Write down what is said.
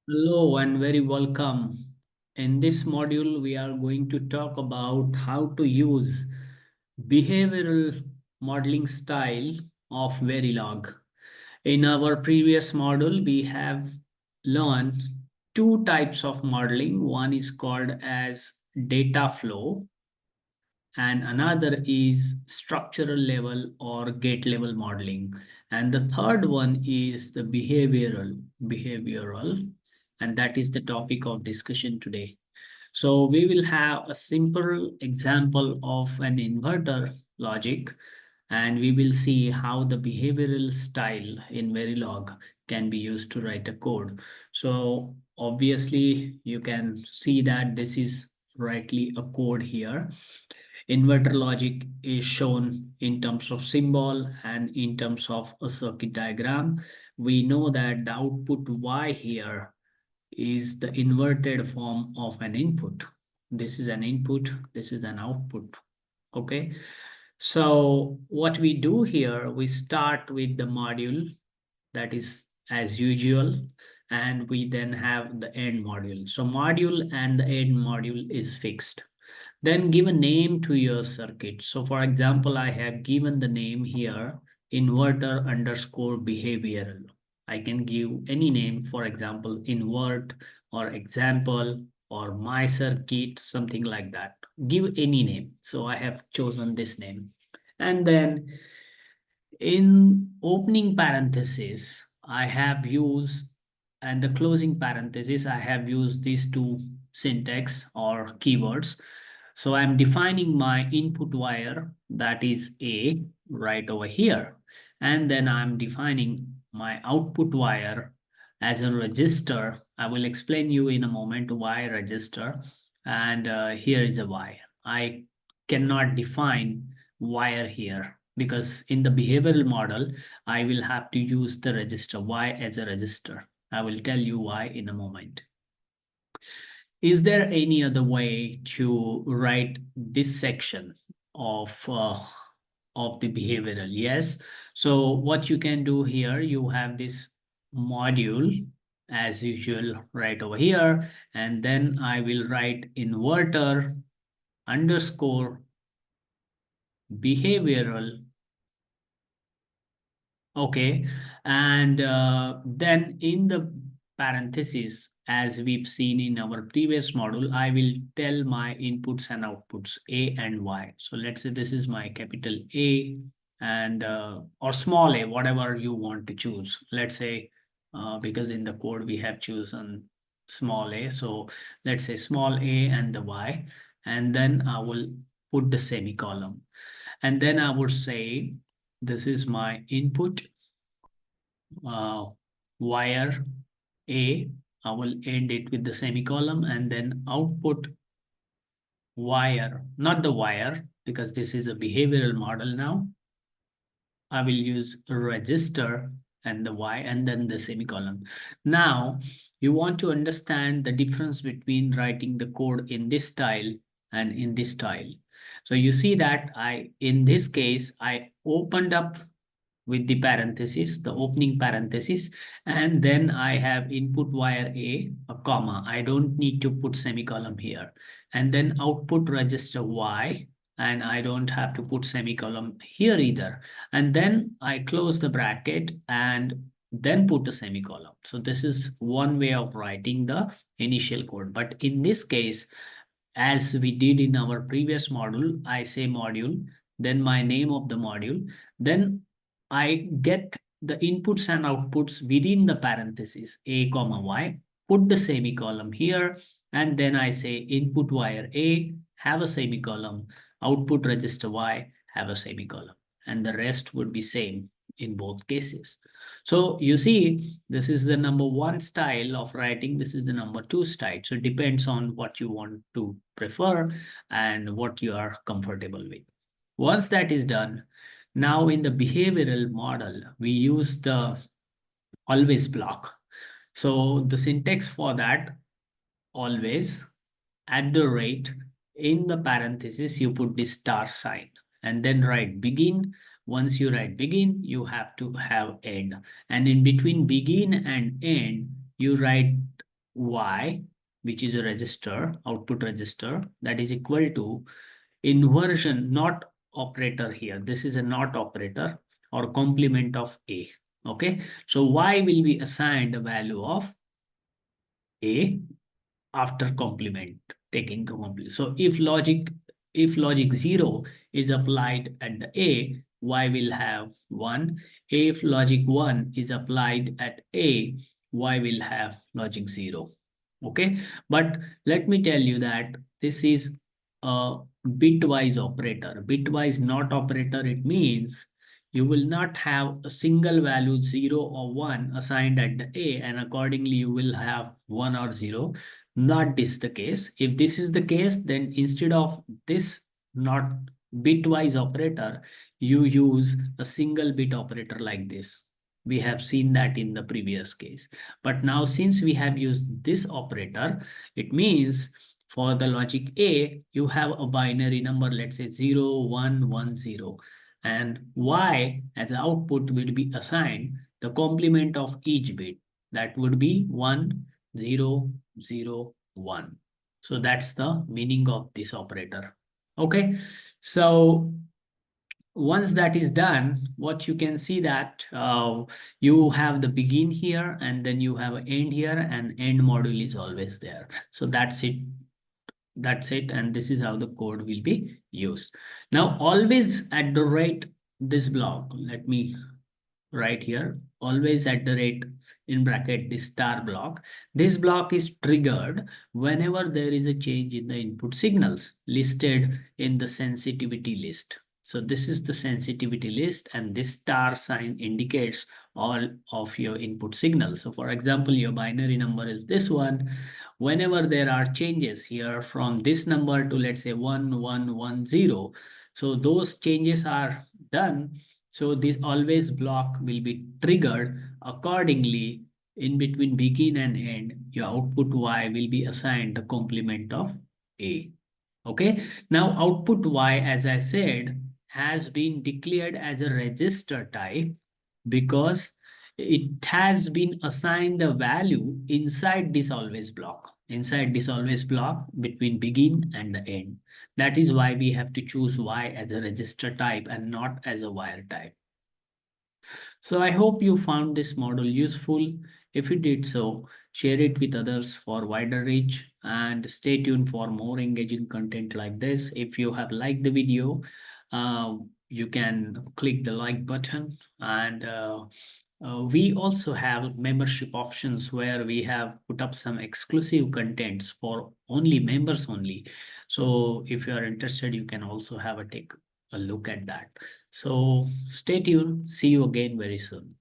Hello and very welcome. In this module, we are going to talk about how to use behavioral modeling style of Verilog. In our previous module, we have learned two types of modeling. One is called as data flow and another is structural level or gate level modeling, and the third one is the behavioral, and that is the topic of discussion today. So we will have a simple example of an inverter logic, and we will see how the behavioral style in Verilog can be used to write a code. So obviously you can see that this is rightly a code here. Inverter logic is shown in terms of symbol and in terms of a circuit diagram. We know that the output Y here is the inverted form of an input. This is an input, this is an output. Okay. So what we do here, we start with the module, that is as usual, and we then have the end module. So module and the end module is fixed. Then give a name to your circuit. So for example, I have given the name here inverter underscore behavioral. I can give any name, for example, invert or example or my circuit, something like that. Give any name. So I have chosen this name. And then in opening parenthesis, I have used, and the closing parenthesis, I have used these two syntax or keywords. So I'm defining my input wire, that is A, right over here. And then I'm defining my output wire as a register. I will explain you in a moment why register. And here is a Y. I cannot define wire here because in the behavioral model, I will have to use the register Y as a register. I will tell you why in a moment. Is there any other way to write this section of the behavioral? Yes. So what you can do here, you have this module as usual right over here, and then I will write inverter underscore behavioral. Okay, and then in the parentheses, as we've seen in our previous model, I will tell my inputs and outputs A and Y. So let's say this is my capital A and or small a, whatever you want to choose. Let's say because in the code we have chosen small a. So let's say small a and the Y, and then I will put the semicolon. And then I would say this is my input uh, wire A. I will end it with the semicolon, and then output wire, not the wire, because this is a behavioral model now. I will use register and the Y and then the semicolon. Now, you want to understand the difference between writing the code in this style and in this style. So you see that in this case, I opened up with the parenthesis, the opening parenthesis, and then I have input wire a comma. I don't need to put semicolon here. And then output register Y, and I don't have to put semicolon here either. And then I close the bracket and then put a semicolon. So this is one way of writing the initial code. But in this case, as we did in our previous module, I say module, then my name of the module, then I get the inputs and outputs within the parentheses A comma Y, put the semicolon here, and then I say input wire A, have a semicolon, output register Y, have a semicolon, and the rest would be same in both cases. So you see, this is the number one style of writing. This is the number two style. So it depends on what you want to prefer and what you are comfortable with. Once that is done, now in the behavioral model, we use the always block. So the syntax for that, always at the rate, in the parenthesis, you put the star sign and then write begin. Once you write begin, you have to have end. And in between begin and end, you write y, which is a register, output register, that is equal to inversion, not operator here. This is a not operator or complement of A. Okay, so y will be assigned a value of A after complement, taking the complement. So if logic 0 is applied at the A, y will have 1. If logic 1 is applied at A, y will have logic 0. Okay, but let me tell you that this is a bitwise operator. Bitwise not operator, it means you will not have a single value 0 or 1 assigned at the A, and accordingly you will have 1 or 0. Not this the case. If this is the case, then instead of this not bitwise operator, you use a single bit operator like this. We have seen that in the previous case. But now since we have used this operator, it means for the logic A, you have a binary number, let's say 0, 1, 1, 0. And Y as an output will be assigned the complement of each bit. That would be 1, 0, 0, 1. So that's the meaning of this operator. Okay, so once that is done, what you can see that you have the begin here, and then you have an end here, and end module is always there. So that's it. That's it. And this is how the code will be used. Now, always at the rate this block, let me right here, always at the rate in bracket this star block. This block is triggered whenever there is a change in the input signals listed in the sensitivity list. So this is the sensitivity list, and this star sign indicates all of your input signals. So for example, your binary number is this one. Whenever there are changes here from this number to, let's say, 1110, so those changes are done. So this always block will be triggered accordingly. In between begin and end, your output Y will be assigned the complement of A. Okay. Now output Y, as I said, has been declared as a register type because it has been assigned a value inside this always block. Inside this always block between begin and the end. That is why we have to choose Y as a register type and not as a wire type. So I hope you found this model useful. If you did so, share it with others for wider reach, and stay tuned for more engaging content like this. If you have liked the video, you can click the like button, and we also have membership options where we have put up some exclusive contents for only members only. So if you are interested, you can also have a take a look at that. So stay tuned. See you again very soon.